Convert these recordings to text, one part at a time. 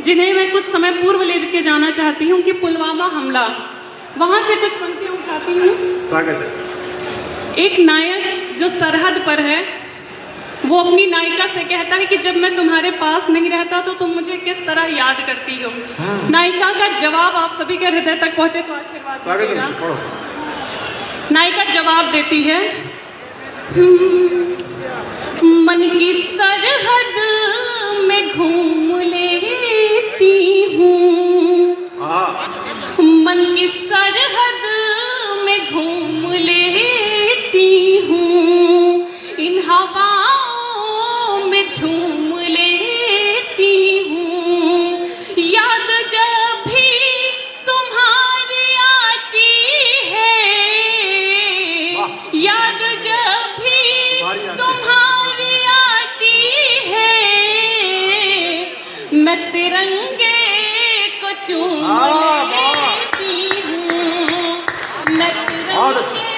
जिन्हें मैं कुछ समय पूर्व लेके जाना चाहती हूँ कि पुलवामा हमला, वहाँ से कुछ पंक्तियाँ उठाती हूँ। स्वागत है। एक नायक जो सरहद पर है, वो अपनी नायिका से कहता है कि जब मैं तुम्हारे पास नहीं रहता तो तुम मुझे किस तरह याद करती हो। नायिका का जवाब आप सभी के हृदय तक पहुँचे तो आशीर्वाद दीजिएगा। नायिका जवाब देती है, मन की सरहद में घूम लेती हूँ, मन की सरहद में घूम लेती हूँ, इन हवाओं में झूम लेती हूँ, याद जब भी तुम्हारी आती है, याद जब भी तुम्हारी आती है, मैं तिरंगे को चूम लेती हूँ, मैं तिरंगे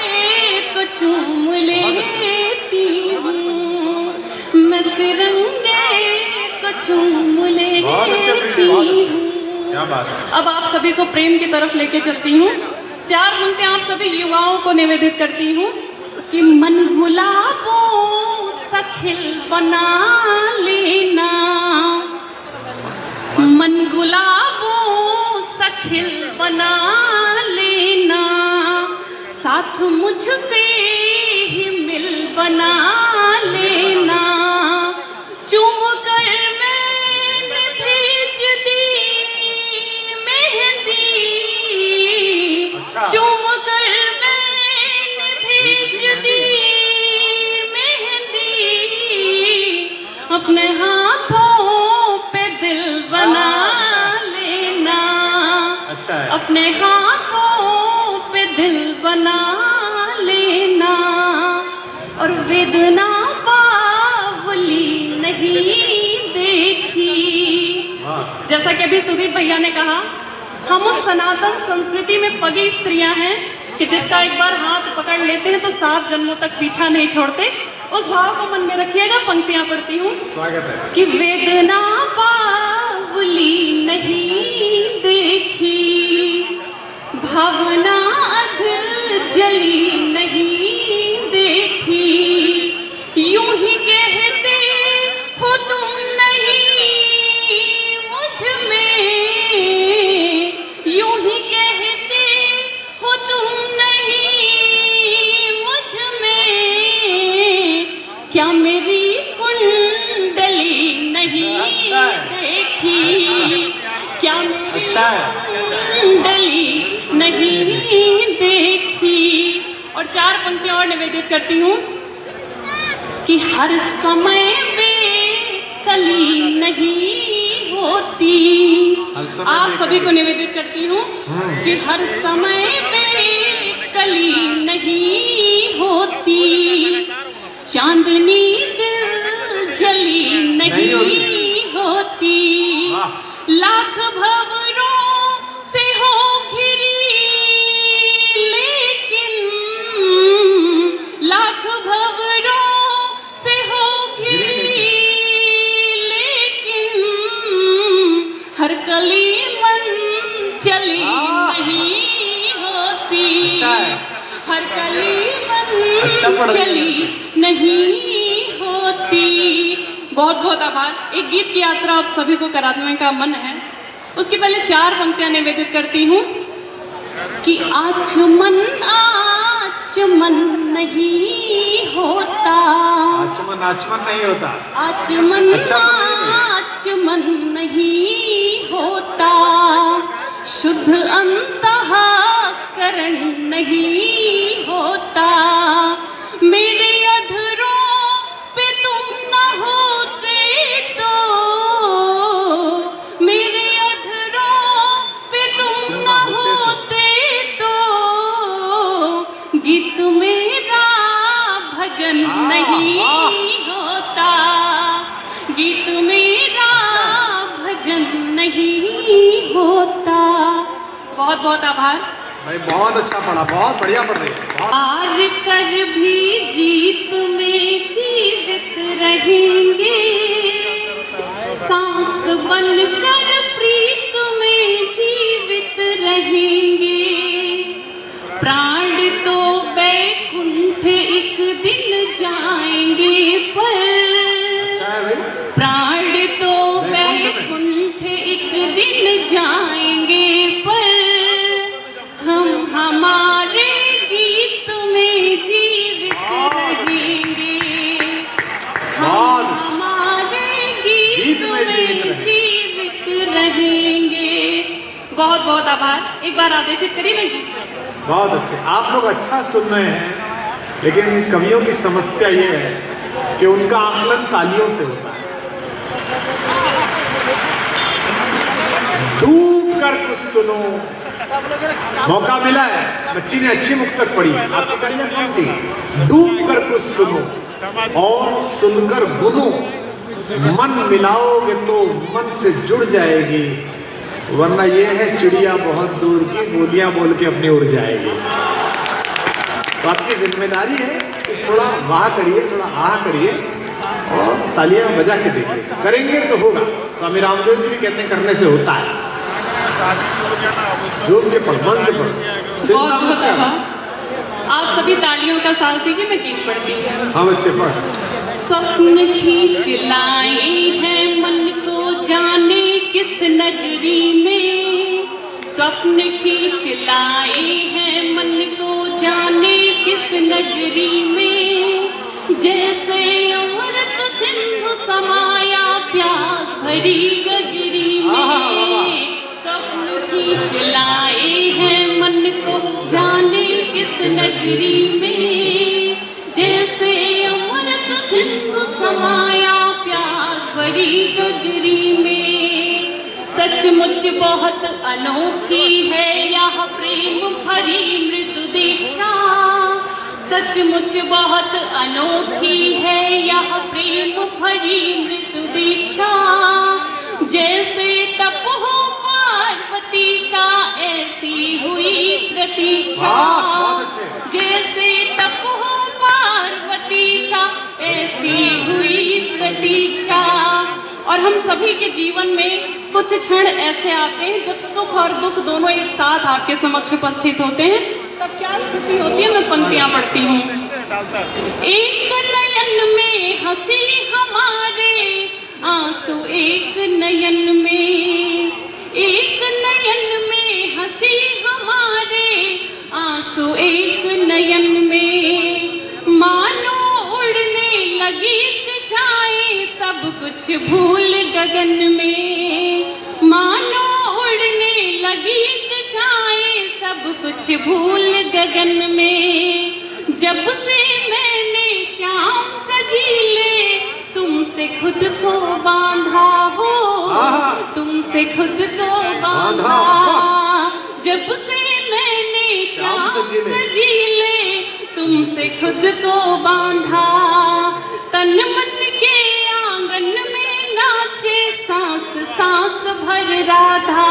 को चूम लेती हूँ, मैं तिरंगे को चूम लेती हूँ। अब आप सभी को प्रेम की तरफ लेके चलती हूँ। 4 पंक्तियाँ आप सभी युवाओं को निवेदित करती हूँ कि मन गुलाबों सा खिल बना लेना, मन गुलाबों सा खिल बना लेना, साथ मुझसे ही मिल बना लेना, चूम कर मैंने भेज दी मेहंदी, चूम कर मैंने भेज दी मेहंदी, अपने हाथों पे दिल बना लेना, अपने हाथों पे दिल बना लेना, और वेदना बावली नहीं देखी। जैसा कि अभी सुदीप भैया ने कहा, हम उस सनातन संस्कृति में पगी स्त्रियां हैं कि जिसका एक बार हाथ पकड़ लेते हैं तो 7 जन्मों तक पीछा नहीं छोड़ते। उस भाव को मन में रखिएगा। पंक्तियां पढ़ती हूँ। स्वागत है। कि वेदना बावली नहीं देखी, भावना अध जली नहीं देखी, यूं ही कहते हो तुम नहीं मुझ में, यूं ही कहते हो तुम नहीं मुझ में, क्या मेरी कुंडली नहीं देखी, क्या मेरी कुंडली नहीं देखी। और 4 पंक्तियां और निवेदित करती हूँ कि हर समय बेकली नहीं होती, आप सभी को निवेदित करती हूँ कि हर समय बेकली नहीं होती, चांदनी दिल जली नहीं होती, लाख भंवरों से हो घिरी लेकिन, लाख भंवरों से हो घिरी लेकिन, हर कली मन चली नहीं होती, हर कली मन चली नहीं होती। बहुत बहुत आभार। एक गीत की यात्रा आप सभी को कराने का मन है। उसके पहले 4 पंक्तियां निवेदित करती हूँ कि आचमन आचमन नहीं होता, आचमन आचमन नहीं होता, आचमन आचमन नहीं होता, शुद्ध अंतःकरण नहीं होता, मेरे अधरों पे तुम न होते तो, मेरे अधरों पे तुम न होते तो, गीत मेरा भजन नहीं होता, गीत मेरा भजन नहीं होता। बहुत बहुत आभार भाई, बहुत अच्छा पढ़ा, बहुत बढ़िया पढ़ रही है। हार कर भी जीत में जीवित रहेंगे, सांस बनकर गिन जाएंगे पर हम हमारे गीत में जीवित रहेंगे, हम हमारे गीत में जीवित रहेंगे। बहुत बहुत आभार। एक बार आदेशित करिए मैं गीत। बहुत अच्छे, आप लोग अच्छा सुन रहे हैं, लेकिन कवियों की समस्या ये है कि उनका आकलन तालियों से होता है। डूब कर कुछ सुनो, मौका मिला है, बच्ची ने अच्छी मुक्तक पढ़ी, आपकी कड़ियां कम थी। डूब कर कुछ सुनो और सुनकर गुनो, मन मिलाओगे तो मन से जुड़ जाएगी, वरना ये है चिड़िया बहुत दूर की, बोलियां बोल के अपनी उड़ जाएगी। तो आपकी जिम्मेदारी है कि थोड़ा वाह करिए, थोड़ा आह करिए और तालियां बजा के देखिए, करेंगे तो होगा। स्वामी रामदेव जी भी कहते हैं करने से होता है। जो के पढ़, मन से पढ़, चिंता मत करो। आप सभी तालियों का साथ दीजिए, मैं गीत पढ़ती हूँ। हाँ बच्चे पढ़। स्वप्न खींच लाए हैं मन को जाने किस नगरी में, स्वप्न खींच लाए हैं मन को जाने किस नगरी में, जैसे अमृत सिंधु समाया प्यास भरी गगरी में। स्वप्न खींच लाए हैं मन को जाने किस नगरी में, जैसे अमृत सिंधु समाया प्यास भरी गगरी में। सचमुच बहुत अनोखी है यह प्रेम भरी मृदु दीक्षा, सचमुच बहुत अनोखी है यह प्रेम भरी मृदु दीक्षा, जैसे तप हो पार्वती का ऐसी हुई प्रतीक्षा, जैसे तप हो पार्वती का ऐसी हुई प्रतीक्षा। और हम सभी के जीवन में कुछ क्षण ऐसे आते हैं जब सुख और दुख दोनों एक साथ आपके समक्ष उपस्थित होते हैं, तब क्या स्थिति होती है। मैं पंक्तियां पढ़ती हूँ। एक नयन में हंसी हमारे आंसू एक नयन में, एक नयन में हंसी हमारे आंसू एक नयन में, मानो उड़ने लगी दिशाएं सब कुछ भूल गगन में, मानो उड़ने लगी दिशाएं सब कुछ भूल गगन में। जब से मैंने शाम सजीले तुमसे खुद को बांधा हो, तुमसे खुद को बांधा, जब से मैंने शाम सजीले तुमसे खुद को बांधा, तन मन के आंगन में नाचे सांस सांस भर राधा,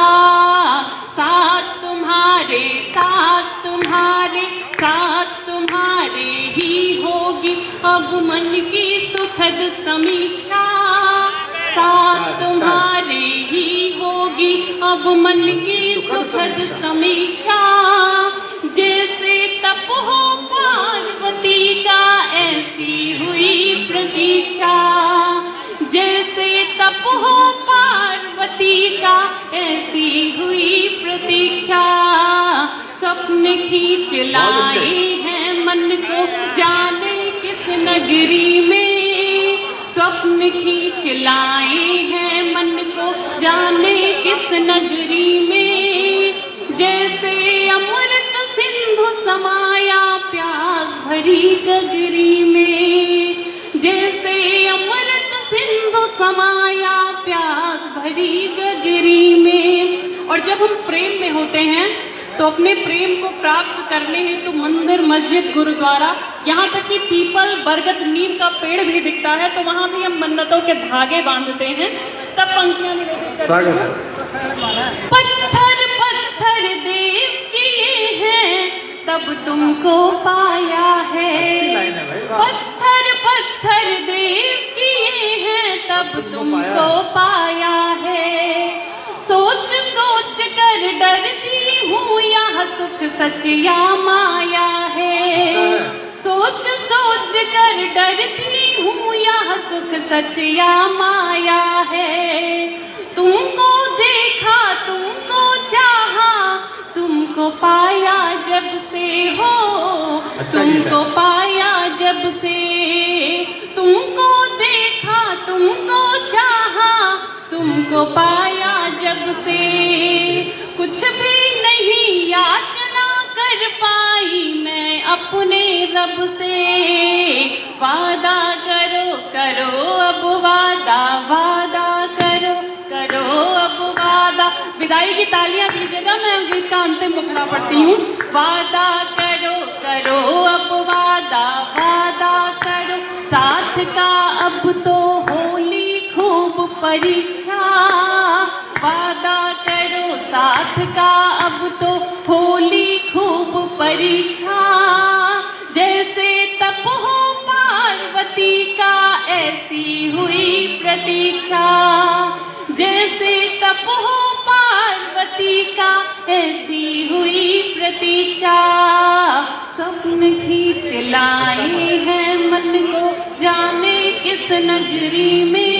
साथ तुम्हारे साथ तुम्हारे साथ तुम्हारे ही होगी अब मन की सुखद समीक्षा, साथ तुम्हारे ही होगी अब मन की सुखद समीक्षा, जैसे तप हो पार्वती का ऐसी हुई प्रतीक्षा, जैसे तप हो पार्वती का ऐसी हुई प्रतीक्षा। स्वप्न खींच लाए हैं मन को जाने किस नगरी में, स्वप्न खींच लाए हैं मन को जाने किस नगरी में, जैसे अमृत सिंधु समाया प्यास भरी गगरी में, जैसे अमृत सिंधु समाया प्यास भरी गगरी में। और जब हम प्रेम में होते हैं तो अपने प्रेम को प्राप्त करने हेतु मंदिर, मस्जिद, गुरुद्वारा, यहाँ तक कि पीपल, बरगद, नीम का पेड़ भी दिखता है, तो वहाँ भी हम मन्नतों के धागे बांधते हैं। तब पंक्तियां पत्थर पत्थर देव किए हैं तब तुमको पाया है, पत्थर पत्थर देव किए हैं तब तुमको पाया है, सोच सोच कर डरती हूँ यह सुख सच या माया है, सोच सोच कर डरती हूँ सुख सच या माया है, तुमको देखा हो, तुमको पाया जब से, तुमको देखा, तुमको चाहा, तुमको पाया जब से, कुछ भी नहीं याचना कर पाई मैं अपने रब से। वादा करो करो अब वादा, वादा करो करो अब वादा। विदाई की तालियां दीजिएगा, मैं गीत का अंतिम मुखड़ा पढ़ती हूँ। वादा करो करो अब वादा, वादा करो साथ का अब तो होली खूब परीक्षा। वादा करो साथ का अब तो होली खूब परीक्षा। जैसे तप हो पार्वती का ऐसी हुई प्रतीक्षा। जैसे तप हो पार्वती का ऐसी हुई प्रतीक्षा। स्वप्न खींच लाए हैं मन को जाने किस नगरी में।